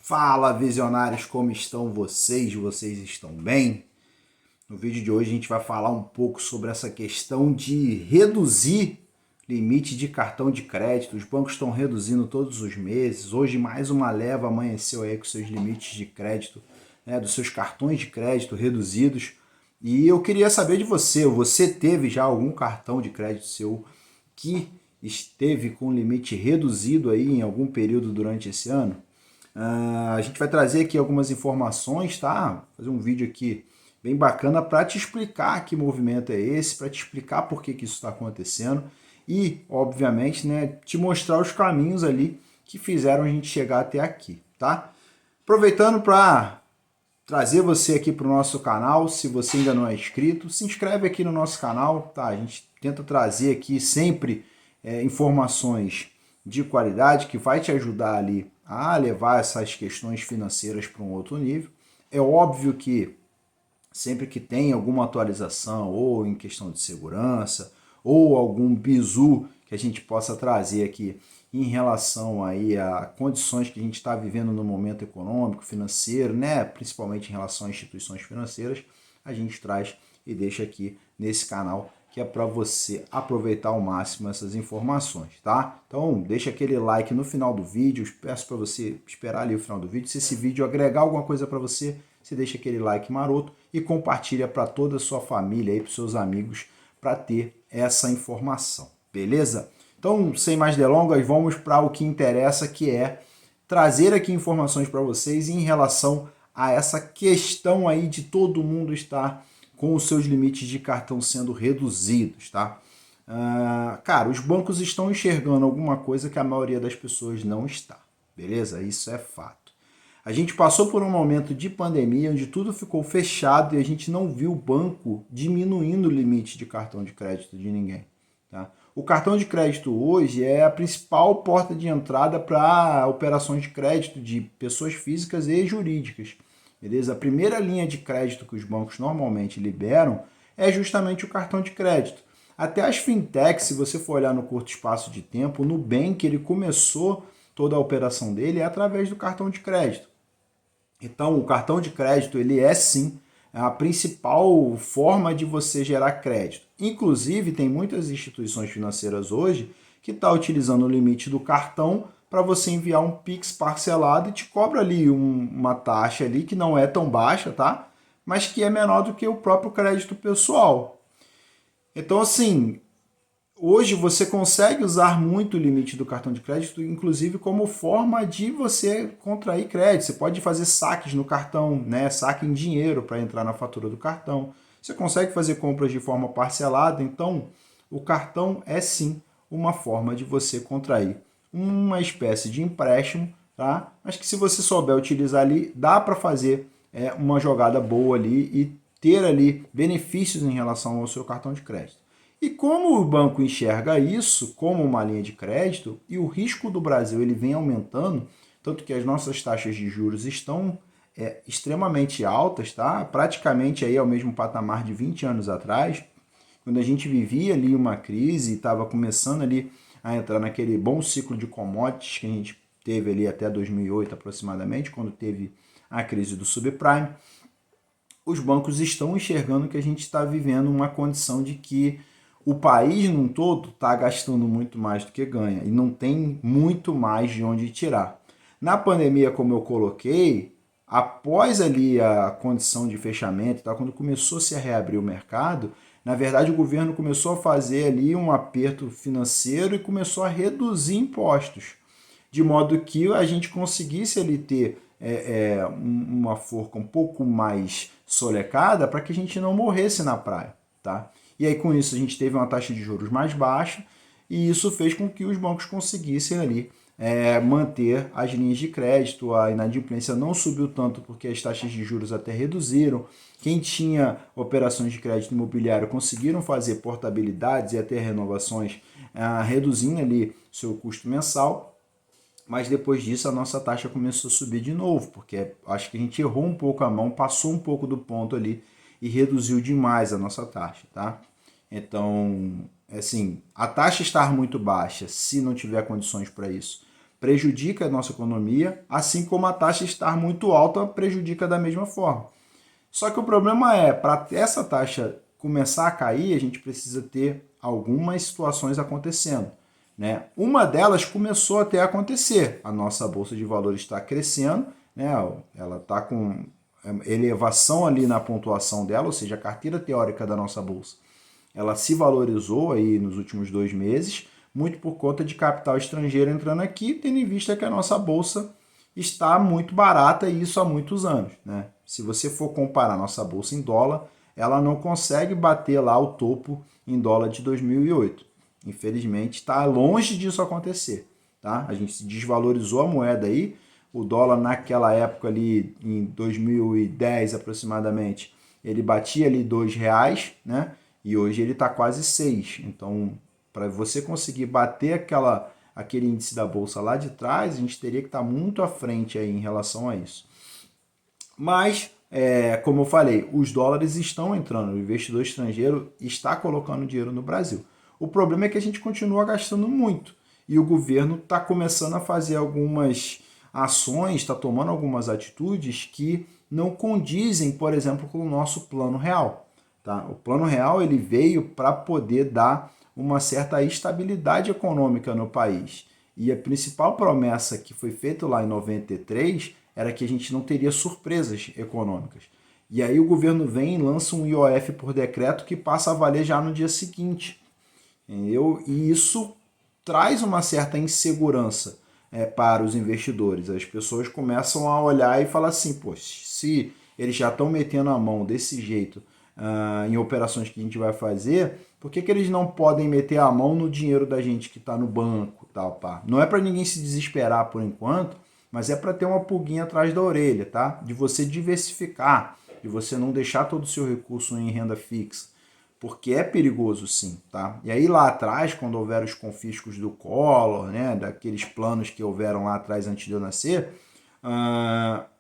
Fala, visionários, como estão vocês? Vocês estão bem? No vídeo de hoje a gente vai falar um pouco sobre essa questão de reduzir limite de cartão de crédito. Os bancos estão reduzindo todos os meses. Hoje mais uma leva amanheceu aí com seus limites de crédito, né, dos seus cartões de crédito reduzidos. E eu queria saber de você, você teve já algum cartão de crédito seu que esteve com limite reduzido aí em algum período durante esse ano? A gente vai trazer aqui algumas informações, tá? Fazer um vídeo aqui bem bacana para te explicar que movimento é esse, para te explicar por que isso está acontecendo e, obviamente, né, te mostrar os caminhos ali que fizeram a gente chegar até aqui, tá? Aproveitando para trazer você aqui para o nosso canal, se você ainda não é inscrito, se inscreve aqui no nosso canal, tá? A gente tenta trazer aqui sempre informações de qualidade que vai te ajudar ali a levar essas questões financeiras para um outro nível. É óbvio que sempre que tem alguma atualização, ou em questão de segurança, ou algum bizu que a gente possa trazer aqui em relação aí a condições que a gente está vivendo no momento econômico, financeiro, né? Principalmente em relação a instituições financeiras, a gente traz e deixa aqui nesse canal que é para você aproveitar ao máximo essas informações, tá? Então, deixa aquele like no final do vídeo, peço para você esperar ali o final do vídeo. Se esse vídeo agregar alguma coisa para você, você deixa aquele like maroto e compartilha para toda a sua família aí, para os seus amigos, para ter essa informação, beleza? Então, sem mais delongas, vamos para o que interessa, que é trazer aqui informações para vocês em relação a essa questão aí de todo mundo estar com os seus limites de cartão sendo reduzidos, tá? Cara, os bancos estão enxergando alguma coisa que a maioria das pessoas não está, beleza? Isso é fato. A gente passou por um momento de pandemia onde tudo ficou fechado e a gente não viu o banco diminuindo o limite de cartão de crédito de ninguém, tá? O cartão de crédito hoje é a principal porta de entrada para operações de crédito de pessoas físicas e jurídicas. Beleza? A primeira linha de crédito que os bancos normalmente liberam é justamente o cartão de crédito. Até as fintechs, se você for olhar no curto espaço de tempo, o Nubank ele começou toda a operação dele através do cartão de crédito. Então, o cartão de crédito ele é sim a principal forma de você gerar crédito. Inclusive, tem muitas instituições financeiras hoje que estão utilizando o limite do cartão para você enviar um Pix parcelado e te cobra ali uma taxa ali que não é tão baixa, tá? Mas que é menor do que o próprio crédito pessoal. Então, assim, hoje você consegue usar muito o limite do cartão de crédito, inclusive como forma de você contrair crédito. Você pode fazer saques no cartão, né? Saque em dinheiro para entrar na fatura do cartão. Você consegue fazer compras de forma parcelada. Então, o cartão é sim uma forma de você contrair uma espécie de empréstimo, tá? Mas que se você souber utilizar ali, dá para fazer uma jogada boa ali e ter ali benefícios em relação ao seu cartão de crédito. E como o banco enxerga isso como uma linha de crédito e o risco do Brasil ele vem aumentando, tanto que as nossas taxas de juros estão extremamente altas, tá? Praticamente aí ao mesmo patamar de 20 anos atrás, quando a gente vivia ali uma crise e estava começando ali a entrar naquele bom ciclo de commodities que a gente teve ali até 2008 aproximadamente, quando teve a crise do subprime, os bancos estão enxergando que a gente está vivendo uma condição de que o país num todo está gastando muito mais do que ganha e não tem muito mais de onde tirar. Na pandemia, como eu coloquei, após ali a condição de fechamento, tá, quando começou -se a reabrir o mercado, na verdade o governo começou a fazer ali um aperto financeiro e começou a reduzir impostos, de modo que a gente conseguisse ali ter uma forca um pouco mais solecada para que a gente não morresse na praia, tá? E aí com isso a gente teve uma taxa de juros mais baixa e isso fez com que os bancos conseguissem ali manter as linhas de crédito, a inadimplência não subiu tanto porque as taxas de juros até reduziram. Quem tinha operações de crédito imobiliário conseguiram fazer portabilidades e até renovações, reduzindo ali seu custo mensal. Mas depois disso a nossa taxa começou a subir de novo, porque acho que a gente errou um pouco a mão, passou um pouco do ponto ali e reduziu demais a nossa taxa, tá? Então, assim, a taxa estar muito baixa, se não tiver condições para isso, prejudica a nossa economia, assim como a taxa estar muito alta prejudica da mesma forma. Só que o problema é, para essa taxa começar a cair, a gente precisa ter algumas situações acontecendo, né? Uma delas começou até a acontecer. A nossa Bolsa de Valores está crescendo, né? Ela está com elevação ali na pontuação dela, ou seja, a carteira teórica da nossa Bolsa, ela se valorizou aí nos últimos 2 meses, muito por conta de capital estrangeiro entrando aqui, tendo em vista que a nossa Bolsa está muito barata e isso há muitos anos, né? Se você for comparar a nossa Bolsa em dólar, ela não consegue bater lá o topo em dólar de 2008. Infelizmente, está longe disso acontecer, tá? A gente desvalorizou a moeda aí, o dólar naquela época ali, em 2010 aproximadamente, ele batia ali R$ 2, né? E hoje ele está quase 6. Então, para você conseguir bater aquele índice da Bolsa lá de trás, a gente teria que estar muito à frente aí em relação a isso. Mas, como eu falei, os dólares estão entrando, o investidor estrangeiro está colocando dinheiro no Brasil. O problema é que a gente continua gastando muito e o governo está começando a fazer algumas ações, está tomando algumas atitudes que não condizem, por exemplo, com o nosso plano real. Tá? O plano real ele veio para poder dar uma certa estabilidade econômica no país. E a principal promessa que foi feita lá em 93 era que a gente não teria surpresas econômicas. E aí o governo vem e lança um IOF por decreto que passa a valer já no dia seguinte. Entendeu? E isso traz uma certa insegurança para os investidores. As pessoas começam a olhar e falar assim, poxa, se eles já estão metendo a mão desse jeito em operações que a gente vai fazer, por que eles não podem meter a mão no dinheiro da gente que está no banco? Tal, pá? Não é para ninguém se desesperar por enquanto, mas é para ter uma pulguinha atrás da orelha, tá? De você diversificar, de você não deixar todo o seu recurso em renda fixa, porque é perigoso sim, tá? E aí lá atrás, quando houveram os confiscos do Collor, né, daqueles planos que houveram lá atrás antes de eu nascer,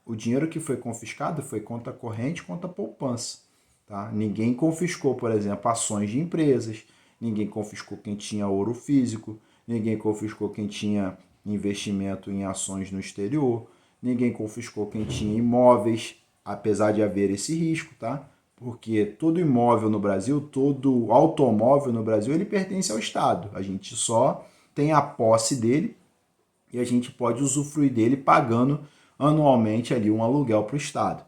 o dinheiro que foi confiscado foi conta corrente, conta poupança. Tá? Ninguém confiscou, por exemplo, ações de empresas, ninguém confiscou quem tinha ouro físico, ninguém confiscou quem tinha investimento em ações no exterior, ninguém confiscou quem tinha imóveis, apesar de haver esse risco, tá? Porque todo imóvel no Brasil, todo automóvel no Brasil, ele pertence ao Estado. A gente só tem a posse dele e a gente pode usufruir dele pagando anualmente ali um aluguel para o Estado.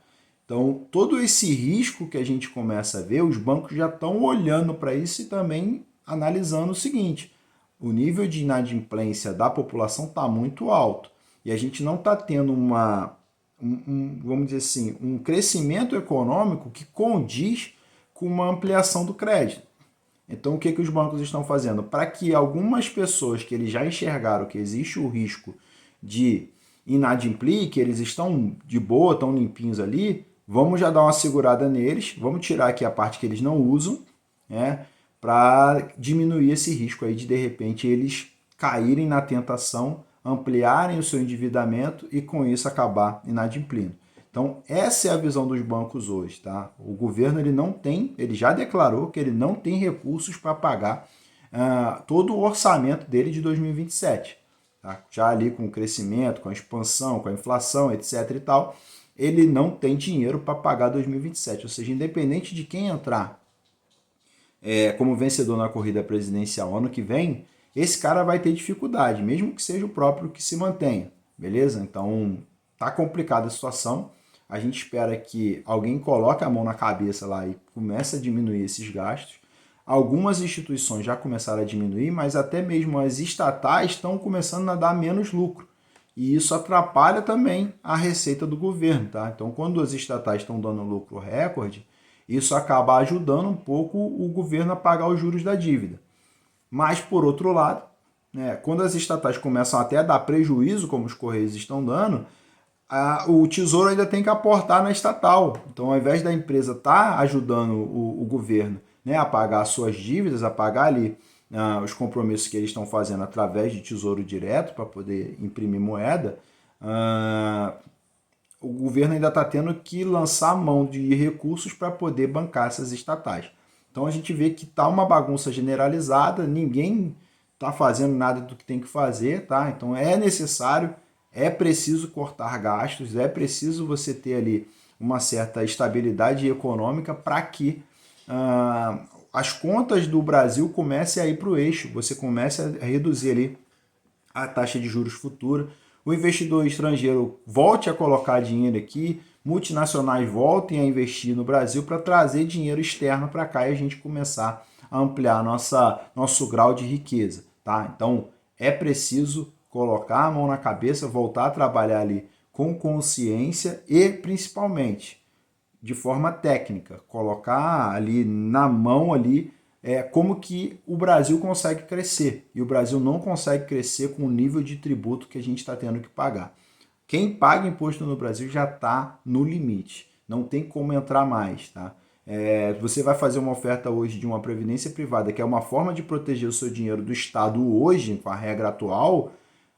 Então, todo esse risco que a gente começa a ver, os bancos já estão olhando para isso e também analisando o seguinte: o nível de inadimplência da população está muito alto e a gente não está tendo vamos dizer assim, um crescimento econômico que condiz com uma ampliação do crédito. Então, o que os bancos estão fazendo? Para que algumas pessoas que eles já enxergaram que existe o risco de inadimplir, que eles estão de boa, estão limpinhos ali, vamos já dar uma segurada neles, vamos tirar aqui a parte que eles não usam, né, para diminuir esse risco aí de repente eles caírem na tentação, ampliarem o seu endividamento e com isso acabar inadimplindo. Então, essa é a visão dos bancos hoje, tá? O governo ele já declarou que ele não tem recursos para pagar todo o orçamento dele de 2027. Tá? Já ali com o crescimento, com a expansão, com a inflação, etc e tal, ele não tem dinheiro para pagar 2027. Ou seja, independente de quem entrar como vencedor na corrida presidencial ano que vem, esse cara vai ter dificuldade, mesmo que seja o próprio que se mantenha, beleza? Então, tá complicada a situação. A gente espera que alguém coloque a mão na cabeça lá e comece a diminuir esses gastos. Algumas instituições já começaram a diminuir, mas até mesmo as estatais estão começando a dar menos lucro. E isso atrapalha também a receita do governo, tá? Então, quando as estatais estão dando lucro recorde, isso acaba ajudando um pouco o governo a pagar os juros da dívida. Mas, por outro lado, né, quando as estatais começam até a dar prejuízo, como os Correios estão dando, o Tesouro ainda tem que aportar na estatal. Então, ao invés da empresa estar ajudando o governo, né, a pagar suas dívidas, a pagar ali os compromissos que eles estão fazendo através de Tesouro Direto para poder imprimir moeda, o governo ainda está tendo que lançar mão de recursos para poder bancar essas estatais. Então a gente vê que está uma bagunça generalizada, ninguém está fazendo nada do que tem que fazer, tá? Então é necessário, é preciso cortar gastos, é preciso você ter ali uma certa estabilidade econômica para que as contas do Brasil comecem a ir para o eixo, você comece a reduzir ali a taxa de juros futura, o investidor estrangeiro volte a colocar dinheiro aqui, multinacionais voltem a investir no Brasil para trazer dinheiro externo para cá e a gente começar a ampliar nosso grau de riqueza, tá? Então é preciso colocar a mão na cabeça, voltar a trabalhar ali com consciência e principalmente de forma técnica, colocar ali na mão ali como que o Brasil consegue crescer. E o Brasil não consegue crescer com o nível de tributo que a gente está tendo que pagar. Quem paga imposto no Brasil já está no limite. Não tem como entrar mais, tá? Você vai fazer uma oferta hoje de uma previdência privada, que é uma forma de proteger o seu dinheiro do Estado hoje, com a regra atual.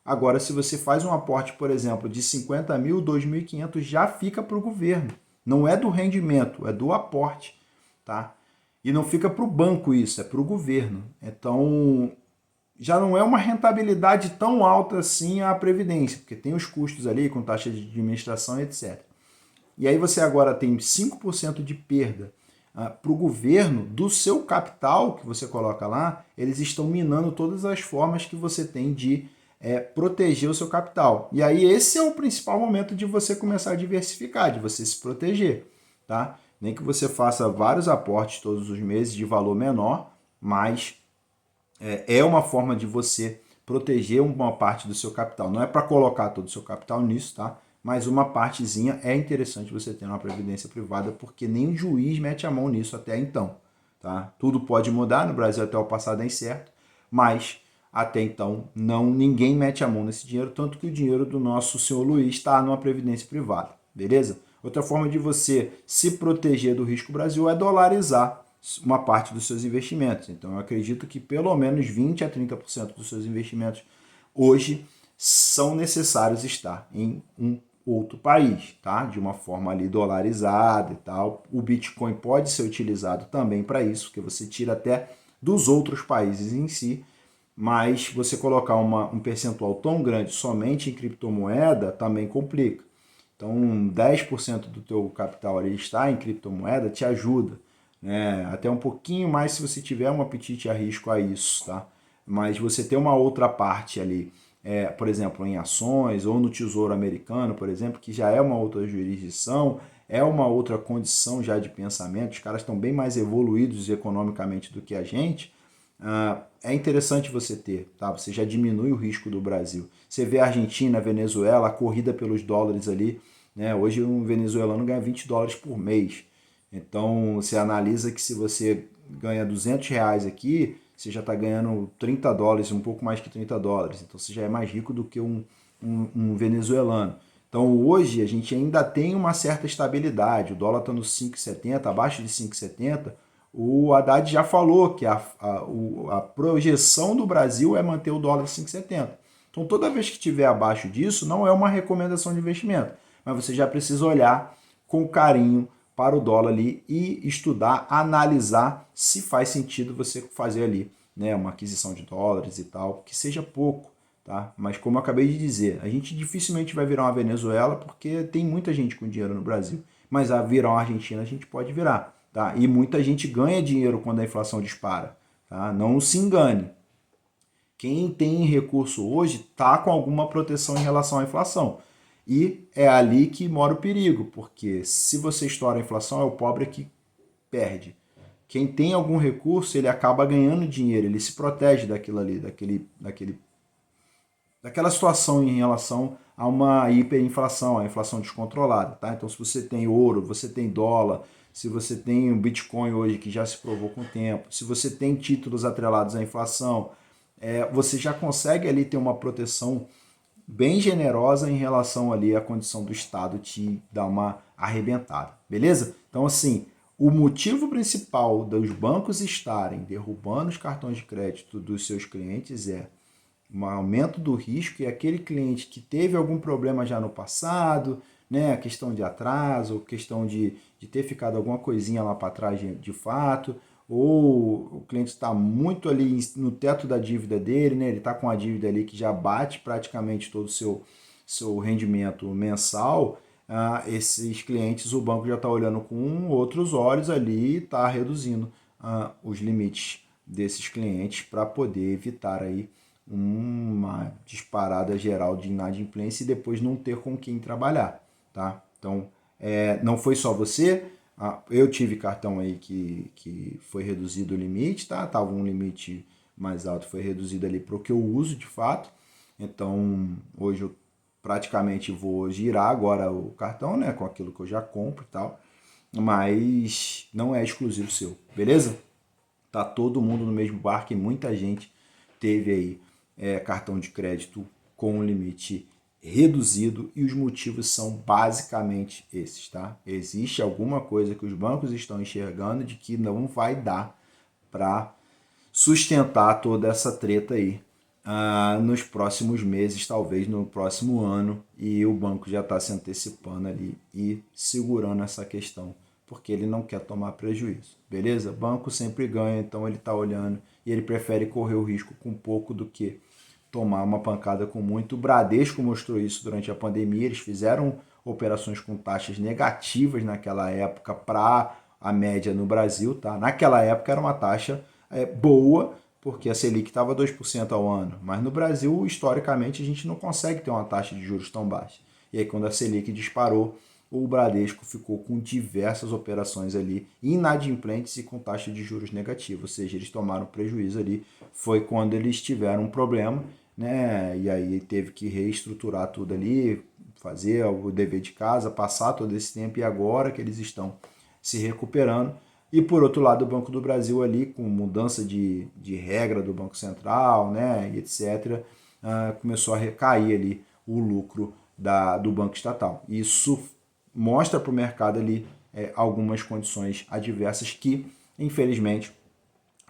Agora, se você faz um aporte, por exemplo, de 50 mil, 2.500, já fica para o governo. Não é do rendimento, é do aporte, tá? E não fica para o banco isso, é para o governo. Então, já não é uma rentabilidade tão alta assim a previdência, porque tem os custos ali com taxa de administração, etc. E aí você agora tem 5% de perda para o governo do seu capital que você coloca lá, eles estão minando todas as formas que você tem de proteger o seu capital. E aí esse é o principal momento de você começar a diversificar, de você se proteger, tá? Nem que você faça vários aportes todos os meses de valor menor, mas é uma forma de você proteger uma parte do seu capital. Não é para colocar todo o seu capital nisso, tá? Mas uma partezinha é interessante você ter uma previdência privada, porque nem o juiz mete a mão nisso até então, tá? Tudo pode mudar, no Brasil até o passado é incerto, mas até então ninguém mete a mão nesse dinheiro, tanto que o dinheiro do nosso senhor Luiz está numa previdência privada, beleza? Outra forma de você se proteger do risco Brasil é dolarizar uma parte dos seus investimentos. Então eu acredito que pelo menos 20 a 30% dos seus investimentos hoje são necessários estar em um outro país, tá? De uma forma ali dolarizada e tal. O Bitcoin pode ser utilizado também para isso, porque você tira até dos outros países em si, mas você colocar um percentual tão grande somente em criptomoeda também complica. Então 10% do teu capital ali está em criptomoeda te ajuda, né? Até um pouquinho mais se você tiver um apetite a risco a isso, tá? Mas você ter uma outra parte ali, por exemplo, em ações ou no Tesouro Americano, por exemplo, que já é uma outra jurisdição, é uma outra condição já de pensamento, os caras estão bem mais evoluídos economicamente do que a gente, é interessante você ter, tá? Você já diminui o risco do Brasil. Você vê a Argentina, a Venezuela, a corrida pelos dólares ali, né? Hoje um venezuelano ganha 20 dólares por mês. Então você analisa que se você ganha R$ 200 aqui, você já está ganhando 30 dólares, um pouco mais que 30 dólares. Então você já é mais rico do que um venezuelano. Então hoje a gente ainda tem uma certa estabilidade. O dólar está nos 5,70, abaixo de 5,70. O Haddad já falou que a projeção do Brasil é manter o dólar em 5,70. Então toda vez que estiver abaixo disso, não é uma recomendação de investimento, mas você já precisa olhar com carinho para o dólar ali e estudar, analisar se faz sentido você fazer ali, né, uma aquisição de dólares e tal, que seja pouco, tá? Mas como eu acabei de dizer, a gente dificilmente vai virar uma Venezuela porque tem muita gente com dinheiro no Brasil, mas a virar uma Argentina a gente pode virar, tá? E muita gente ganha dinheiro quando a inflação dispara, tá? Não se engane. Quem tem recurso hoje está com alguma proteção em relação à inflação. E é ali que mora o perigo, porque se você estoura a inflação, é o pobre que perde. Quem tem algum recurso, ele acaba ganhando dinheiro, ele se protege daquilo ali, daquela situação em relação a uma hiperinflação, a inflação descontrolada, tá? Então, se você tem ouro, você tem dólar, se você tem um Bitcoin hoje que já se provou com o tempo, se você tem títulos atrelados à inflação, você já consegue ali ter uma proteção bem generosa em relação ali à condição do Estado te dar uma arrebentada, beleza? Então, assim, o motivo principal dos bancos estarem derrubando os cartões de crédito dos seus clientes é um aumento do risco, e aquele cliente que teve algum problema já no passado, né, a questão de atraso, questão de ter ficado alguma coisinha lá para trás de fato, ou o cliente está muito ali no teto da dívida dele, né? Ele está com a dívida ali que já bate praticamente todo o seu rendimento mensal. Esses clientes, o banco já está olhando com outros olhos ali e está reduzindo os limites desses clientes para poder evitar aí uma disparada geral de inadimplência e depois não ter com quem trabalhar, tá? Então, não foi só você, eu tive cartão aí que foi reduzido o limite, tá? Tava um limite mais alto, foi reduzido ali para o que eu uso de fato. Então, hoje eu praticamente vou girar agora o cartão, né? Com aquilo que eu já compro e tal. Mas não é exclusivo seu, beleza? Tá todo mundo no mesmo barco e muita gente teve aí cartão de crédito com um limite reduzido e os motivos são basicamente esses, tá? Existe alguma coisa que os bancos estão enxergando de que não vai dar para sustentar toda essa treta aí nos próximos meses, talvez no próximo ano, e o banco já está se antecipando ali e segurando essa questão, porque ele não quer tomar prejuízo, beleza? Banco sempre ganha, então ele está olhando e ele prefere correr o risco com pouco do que tomar uma pancada com muito. O Bradesco mostrou isso durante a pandemia, eles fizeram operações com taxas negativas naquela época para a média no Brasil, tá? Naquela época era uma taxa boa, porque a Selic estava 2% ao ano, mas no Brasil, historicamente, a gente não consegue ter uma taxa de juros tão baixa. E aí, quando a Selic disparou, o Bradesco ficou com diversas operações ali inadimplentes e com taxa de juros negativa, ou seja, eles tomaram prejuízo ali. Foi quando eles tiveram um problema, né? E aí teve que reestruturar tudo ali, fazer o dever de casa, passar todo esse tempo e agora que eles estão se recuperando. E por outro lado, o Banco do Brasil ali, com mudança de regra do Banco Central, né, e etc., começou a recair ali o lucro do Banco Estatal. Isso mostra para o mercado ali algumas condições adversas que, infelizmente,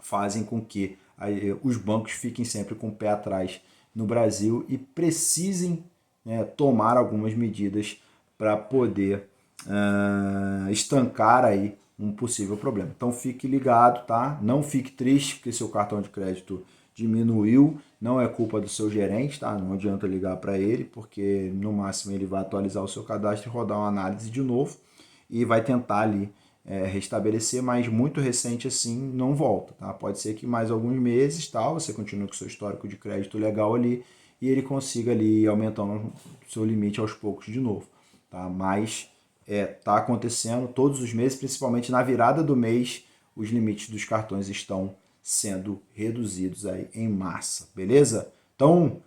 fazem com que os bancos fiquem sempre com o pé atrás no Brasil e precisem tomar algumas medidas para poder estancar aí um possível problema. Então fique ligado, tá? Não fique triste porque seu cartão de crédito diminuiu, não é culpa do seu gerente, tá? Não adianta ligar para ele, porque no máximo ele vai atualizar o seu cadastro e rodar uma análise de novo e vai tentar ali restabelecer, mas muito recente assim não volta, tá? Pode ser que mais alguns meses, tá? Você continue com seu histórico de crédito legal ali e ele consiga ali aumentando o seu limite aos poucos de novo, tá? Mas tá acontecendo todos os meses, principalmente na virada do mês, os limites dos cartões estão sendo reduzidos aí em massa, beleza? Então,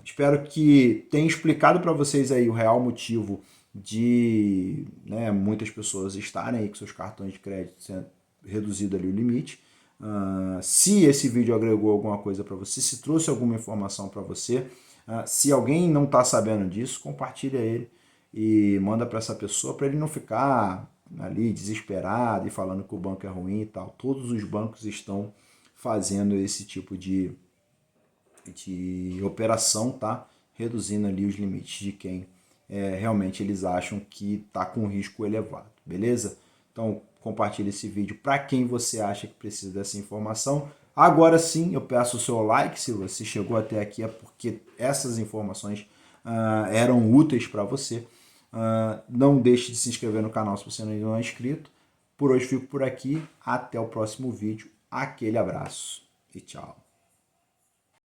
espero que tenha explicado para vocês aí o real motivo de muitas pessoas estarem aí com seus cartões de crédito sendo reduzido ali o limite. Se esse vídeo agregou alguma coisa para você, se trouxe alguma informação para você, se alguém não está sabendo disso, compartilha ele e manda para essa pessoa para ele não ficar ali desesperado e falando que o banco é ruim e tal. Todos os bancos estão fazendo esse tipo de operação, tá? Reduzindo ali os limites de quem realmente eles acham que está com risco elevado, beleza? Então compartilhe esse vídeo para quem você acha que precisa dessa informação. Agora sim, eu peço o seu like, se você chegou até aqui é porque essas informações eram úteis para você. Não deixe de se inscrever no canal se você ainda não é inscrito. Por hoje fico por aqui, até o próximo vídeo. Aquele abraço e tchau.